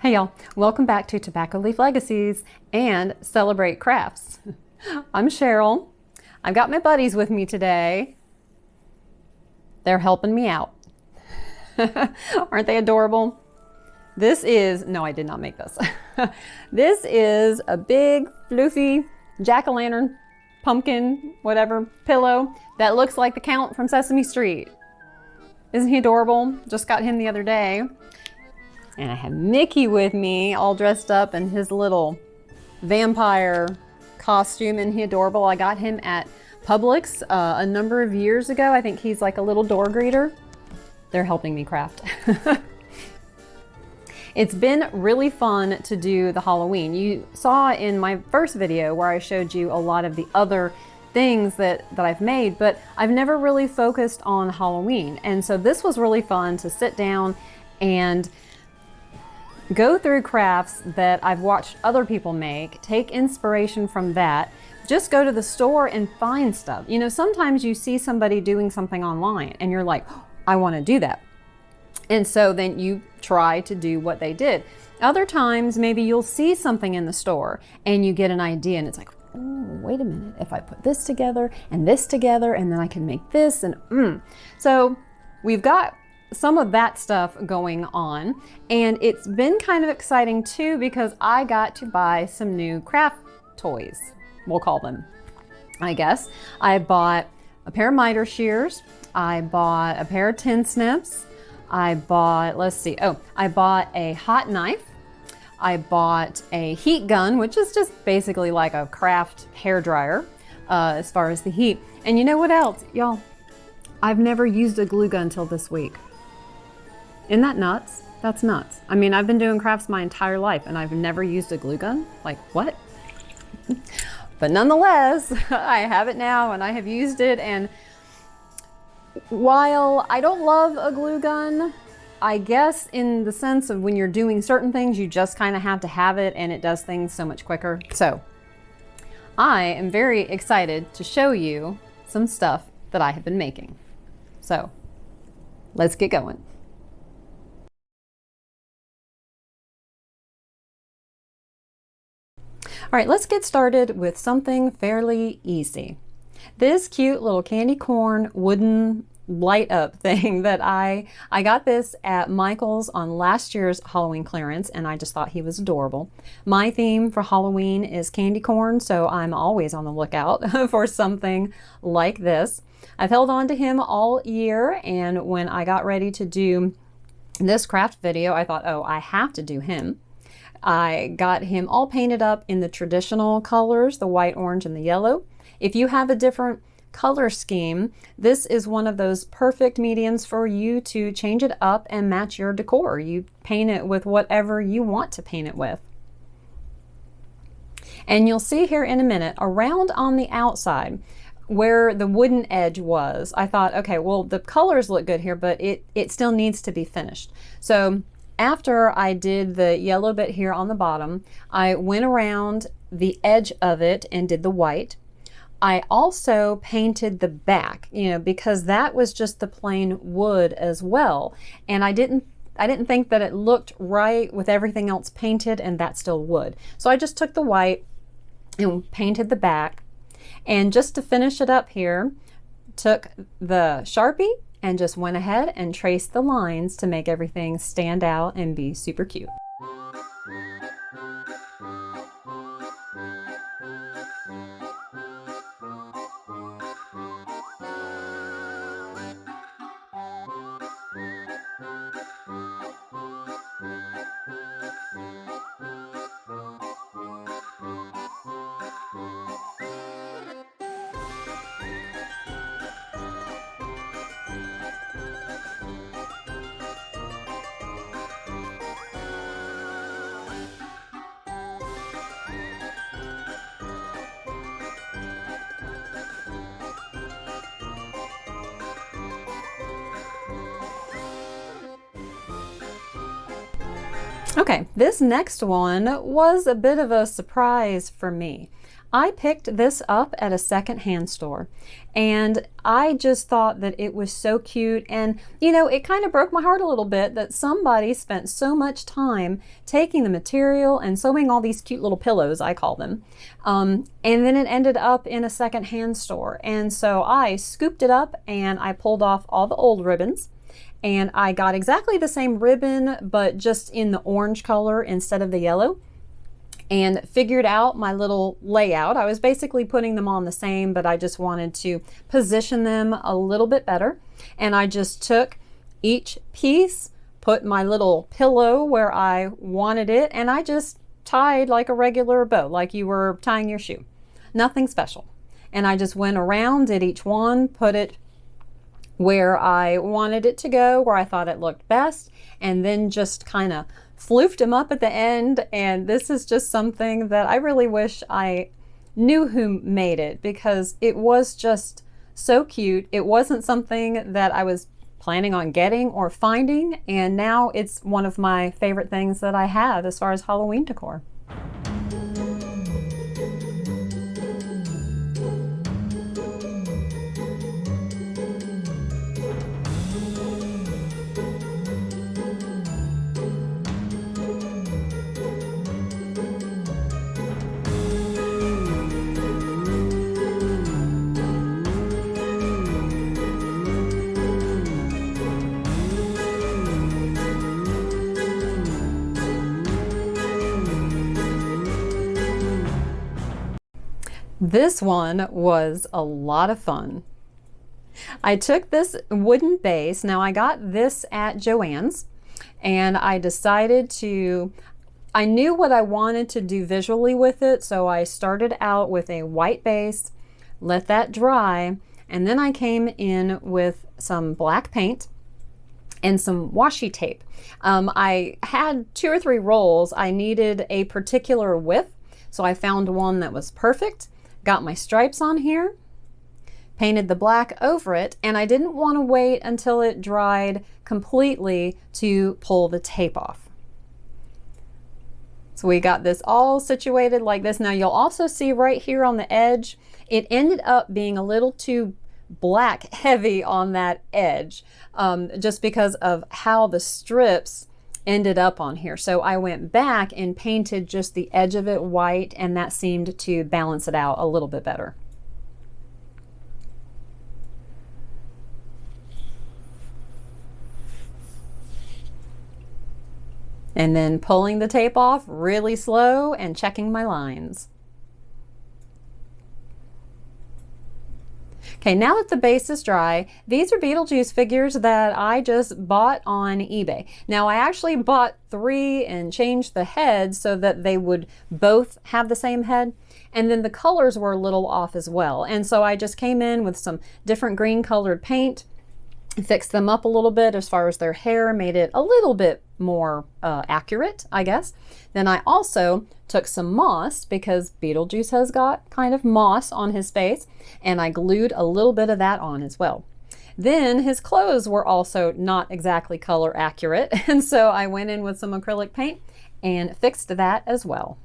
Hey y'all, welcome back to Tobacco Leaf Legacies and Celebrate Crafts. I'm Cheryl. I've got my buddies with me today. They're helping me out. Aren't they adorable? No, I did not make this. This is a big, floofy jack-o'-lantern, pumpkin, whatever, pillow that looks like the Count from Sesame Street. Isn't he adorable? Just got him the other day. And I have Mickey with me, all dressed up in his little vampire costume. Isn't he adorable? I got him at Publix a number of years ago. I think he's like a little door greeter. They're helping me craft. It's been really fun to do the Halloween. You saw in my first video where I showed you a lot of the other things that I've made, but I've never really focused on Halloween. And so this was really fun to sit down and go through crafts that I've watched other people make, take inspiration from that, just go to the store and find stuff. You know, sometimes you see somebody doing something online and you're like, oh, I want to do that. And so then you try to do what they did. Other times, maybe you'll see something in the store and you get an idea and it's like, oh, wait a minute, if I put this together and then I can make this and So we've got some of that stuff going on, and it's been kind of exciting too because I got to buy some new craft toys, we'll call them, I guess. I bought a pair of miter shears, I bought a pair of tin snips, I bought, I bought a hot knife, I bought a heat gun, which is just basically like a craft hair dryer as far as the heat. And you know what else, y'all? I've never used a glue gun till this week. Isn't that nuts? That's nuts. I mean, I've been doing crafts my entire life and I've never used a glue gun. Like, what? But nonetheless, I have it now and I have used it. And while I don't love a glue gun, I guess in the sense of when you're doing certain things, you just kind of have to have it and it does things so much quicker. So I am very excited to show you some stuff that I have been making. So let's get going. All right, let's get started with something fairly easy. This cute little candy corn wooden light up thing that I got this at Michael's on last year's Halloween clearance, and I just thought he was adorable. My theme for Halloween is candy corn, so I'm always on the lookout for something like this. I've held on to him all year, and when I got ready to do this craft video, I thought, oh, I have to do him. I got him all painted up in the traditional colors, the white, orange, and the yellow. If you have a different color scheme, this is one of those perfect mediums for you to change it up and match your decor. You paint it with whatever you want to paint it with. And you'll see here in a minute, around on the outside, where the wooden edge was, I thought, okay, well, the colors look good here, but it still needs to be finished. So after I did the yellow bit here on the bottom, I went around the edge of it and did the white. I also painted the back, because that was just the plain wood as well. And I didn't think that it looked right with everything else painted and that's still wood. So I just took the white and painted the back. And just to finish it up here, took the Sharpie and just went ahead and traced the lines to make everything stand out and be super cute. Okay, this next one was a bit of a surprise for me. I picked this up at a secondhand store, and I just thought that it was so cute. And you know, it kind of broke my heart a little bit that somebody spent so much time taking the material and sewing all these cute little pillows, I call them, and then it ended up in a secondhand store. And so I scooped it up and I pulled off all the old ribbons, and I got exactly the same ribbon but just in the orange color instead of the yellow, and figured out my little layout. I was basically putting them on the same, but I just wanted to position them a little bit better. And I just took each piece, put my little pillow where I wanted it, and I just tied like a regular bow, like you were tying your shoe. Nothing special. And I just went around, did each one, put it where I wanted it to go, where I thought it looked best, and then just kind of floofed them up at the end. And this is just something that I really wish I knew who made it, because it was just so cute. It wasn't something that I was planning on getting or finding, and now it's one of my favorite things that I have as far as Halloween decor. This one was a lot of fun. I took this wooden base. Now I got this at Joann's, and I decided I knew what I wanted to do visually with it, so I started out with a white base, let that dry, and then I came in with some black paint and some washi tape. I had 2 or 3 rolls. I needed a particular width, so I found one that was perfect. Got my stripes on here, painted the black over it, and I didn't want to wait until it dried completely to pull the tape off. So we got this all situated like this. Now you'll also see right here on the edge, it ended up being a little too black heavy on that edge, just because of how the strips ended up on here. So I went back and painted just the edge of it white, and that seemed to balance it out a little bit better. And then pulling the tape off really slow and checking my lines. Okay, now that the base is dry, these are Beetlejuice figures that I just bought on eBay. Now I actually bought 3 and changed the heads so that they would both have the same head. And then the colors were a little off as well. And so I just came in with some different green colored paint, fixed them up a little bit as far as their hair, made it a little bit more accurate, I guess. Then I also took some moss, because Beetlejuice has got kind of moss on his face, and I glued a little bit of that on as well. Then his clothes were also not exactly color accurate, and so I went in with some acrylic paint and fixed that as well.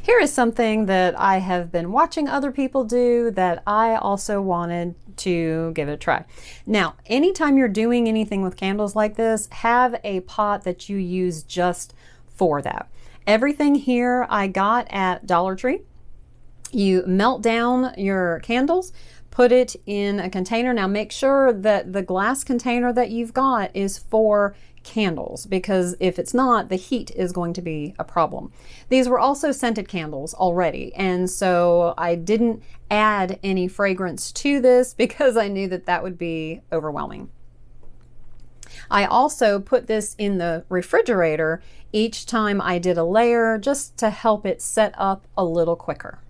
Here is something that I have been watching other people do that I also wanted to give it a try. Now, anytime you're doing anything with candles like this, have a pot that you use just for that. Everything here I got at Dollar Tree. You melt down your candles, put it in a container. Now make sure that the glass container that you've got is for candles, because if it's not, the heat is going to be a problem. These were also scented candles already, and so I didn't add any fragrance to this because I knew that that would be overwhelming. I also put this in the refrigerator each time I did a layer, just to help it set up a little quicker.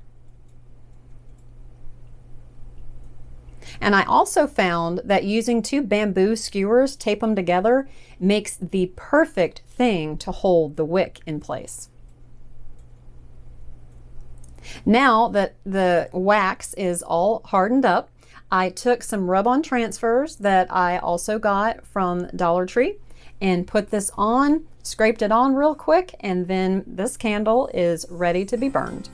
And I also found that using 2 bamboo skewers, tape them together, makes the perfect thing to hold the wick in place. Now that the wax is all hardened up, I took some rub-on transfers that I also got from Dollar Tree and put this on, scraped it on real quick, and then this candle is ready to be burned.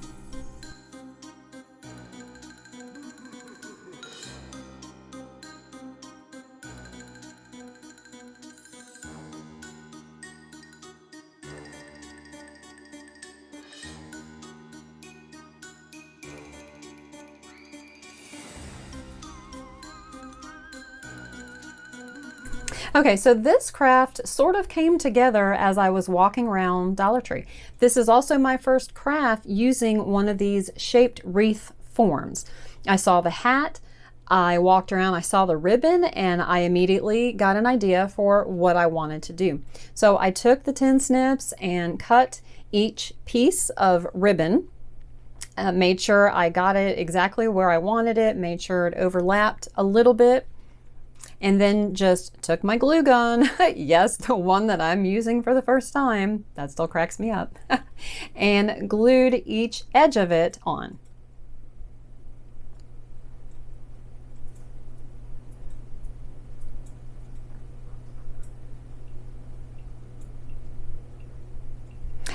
Okay, so this craft sort of came together as I was walking around Dollar Tree. This is also my first craft using one of these shaped wreath forms. I saw the hat, I walked around, I saw the ribbon, and I immediately got an idea for what I wanted to do. So I took the tin snips and cut each piece of ribbon, made sure I got it exactly where I wanted it, made sure it overlapped a little bit, and then just took my glue gun, yes, the one that I'm using for the first time, that still cracks me up, and glued each edge of it on.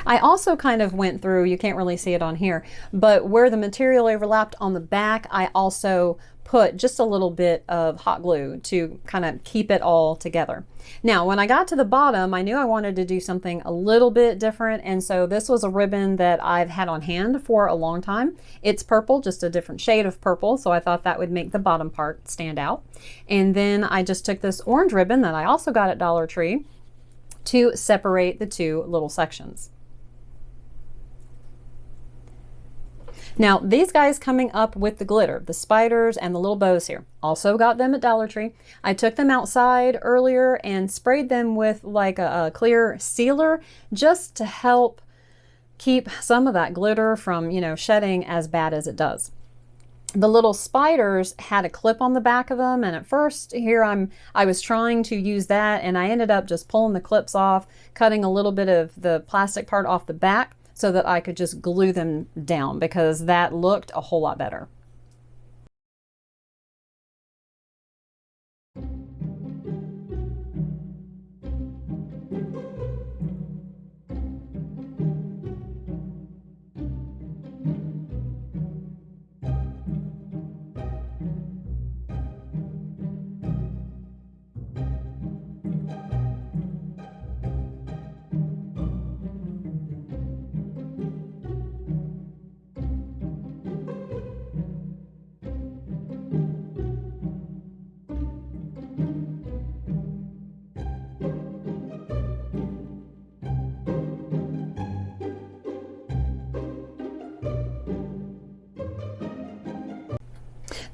I also kind of went through, you can't really see it on here, but where the material overlapped on the back, I also put just a little bit of hot glue to kind of keep it all together. Now, when I got to the bottom, I knew I wanted to do something a little bit different, and so this was a ribbon that I've had on hand for a long time. It's purple, just a different shade of purple, so I thought that would make the bottom part stand out. And then I just took this orange ribbon that I also got at Dollar Tree to separate the 2 little sections. Now, these guys coming up with the glitter, the spiders and the little bows here, also got them at Dollar Tree. I took them outside earlier and sprayed them with like a clear sealer just to help keep some of that glitter from, you know, shedding as bad as it does. The little spiders had a clip on the back of them, and at first here I was trying to use that, and I ended up just pulling the clips off, cutting a little bit of the plastic part off the back, so that I could just glue them down, because that looked a whole lot better.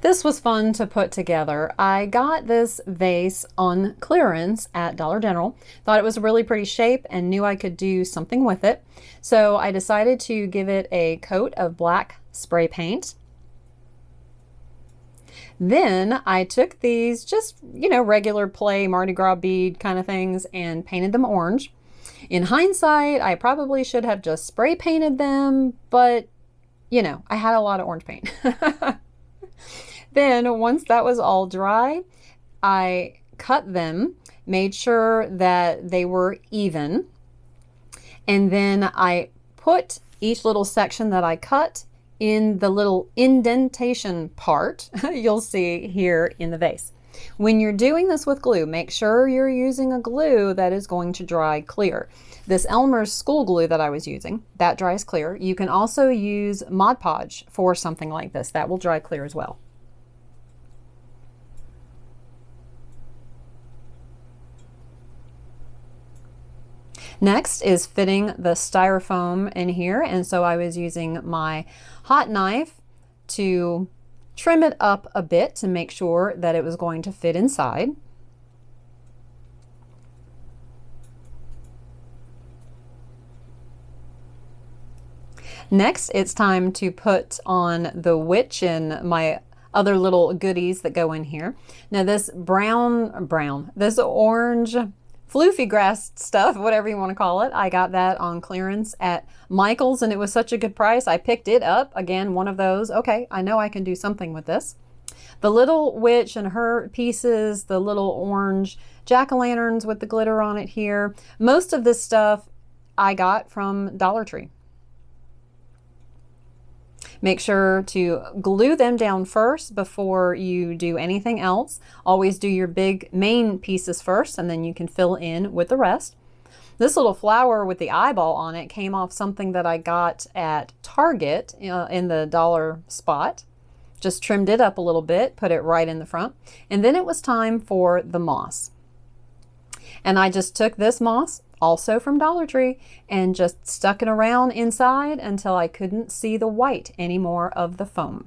This was fun to put together. I got this vase on clearance at Dollar General. Thought it was a really pretty shape and knew I could do something with it. So I decided to give it a coat of black spray paint. Then I took these just, you know, regular play Mardi Gras bead kind of things and painted them orange. In hindsight, I probably should have just spray painted them, but you know, I had a lot of orange paint. Then once that was all dry, I cut them, made sure that they were even, and then I put each little section that I cut in the little indentation part you'll see here in the vase. When you're doing this with glue, make sure you're using a glue that is going to dry clear. This Elmer's school glue that I was using, that dries clear. You can also use Mod Podge for something like this. That will dry clear as well. Next is fitting the styrofoam in here, and so I was using my hot knife to trim it up a bit to make sure that it was going to fit inside. Next, it's time to put on the witch and my other little goodies that go in here. Now this this orange floofy grass stuff, whatever you want to call it, I got that on clearance at Michael's and it was such a good price. I picked it up. Again, one of those, okay, I know I can do something with this. The little witch and her pieces, the little orange jack-o'-lanterns with the glitter on it here. Most of this stuff I got from Dollar Tree. Make sure to glue them down first before you do anything else. Always do your big main pieces first and then you can fill in with the rest. This little flower with the eyeball on it came off something that I got at Target in the dollar spot. Just trimmed it up a little bit, put it right in the front. And then it was time for the moss. And I just took this moss, also from Dollar Tree, and just stuck it around inside until I couldn't see the white anymore of the foam.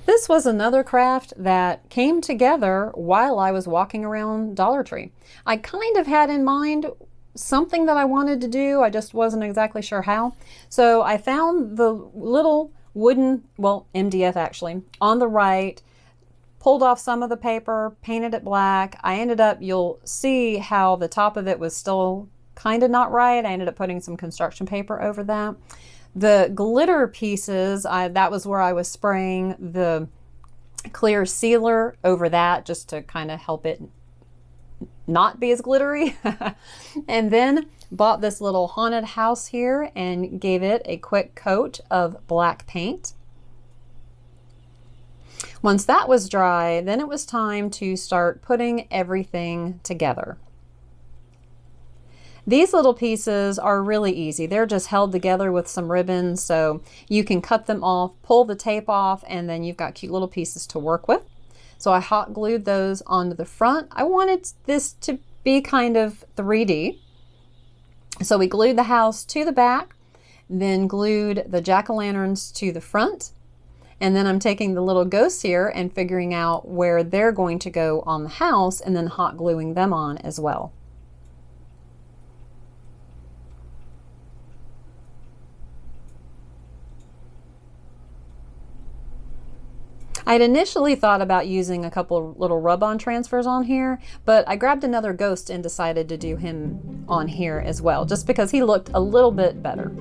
This was another craft that came together while I was walking around Dollar Tree. I kind of had in mind something that I wanted to do, I just wasn't exactly sure how. So I found the little wooden, well, MDF actually, on the right, pulled off some of the paper, painted it black. I ended up, you'll see how the top of it was still kind of not right. I ended up putting some construction paper over that. The glitter pieces, that was where I was spraying the clear sealer over that just to kind of help it not be as glittery. And then bought this little haunted house here and gave it a quick coat of black paint. Once that was dry, then it was time to start putting everything together. These little pieces are really easy. They're just held together with some ribbons, so you can cut them off, pull the tape off, and then you've got cute little pieces to work with. So I hot glued those onto the front. I wanted this to be kind of 3D. So we glued the house to the back, then glued the jack-o'-lanterns to the front. And then I'm taking the little ghosts here and figuring out where they're going to go on the house and then hot gluing them on as well. I'd initially thought about using a couple little rub-on transfers on here, but I grabbed another ghost and decided to do him on here as well, just because he looked a little bit better.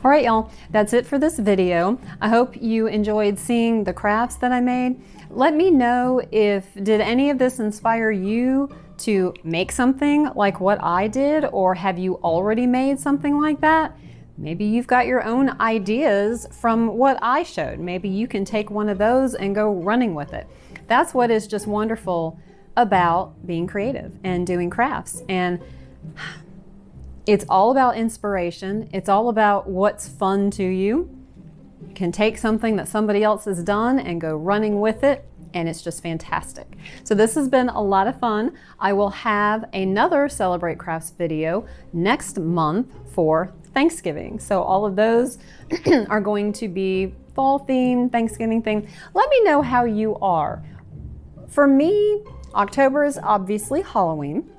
All right, y'all, that's it for this video. I hope you enjoyed seeing the crafts that I made. let me know did any of this inspire you to make something like what I did, or have you already made something like that? Maybe you've got your own ideas from what I showed. Maybe you can take one of those and go running with it. That's what is just wonderful about being creative and doing crafts. And it's all about inspiration. It's all about what's fun to you. You can take something that somebody else has done and go running with it, and it's just fantastic. So this has been a lot of fun. I will have another Celebrate Crafts video next month for Thanksgiving. So all of those are going to be fall themed, Thanksgiving themed. Let me know how you are. For me, October is obviously Halloween,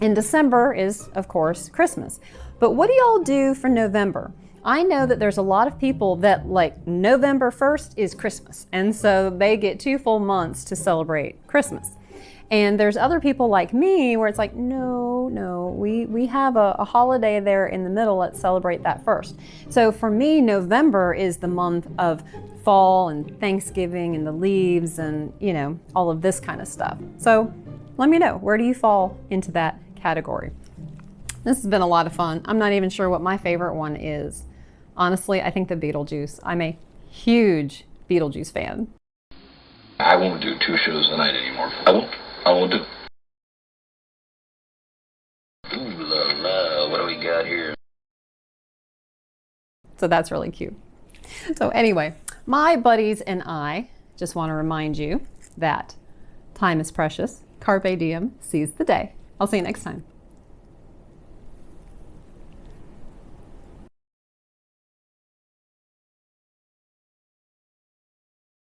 and December is, of course, Christmas. But what do y'all do for November? I know that there's a lot of people that like November 1st is Christmas, and so they get 2 full months to celebrate Christmas. And there's other people like me where it's like, no, we have a holiday there in the middle, let's celebrate that first. So for me, November is the month of fall and Thanksgiving and the leaves and, you know, all of this kind of stuff. So let me know, where do you fall into that category? This has been a lot of fun. I'm not even sure what my favorite one is. Honestly, I think the Beetlejuice. I'm a huge Beetlejuice fan. I won't do 2 shows a night anymore. I won't do. Ooh la la, what do we got here? So that's really cute. So anyway, my buddies and I just want to remind you that time is precious. Carpe diem, seize the day. I'll see you next time.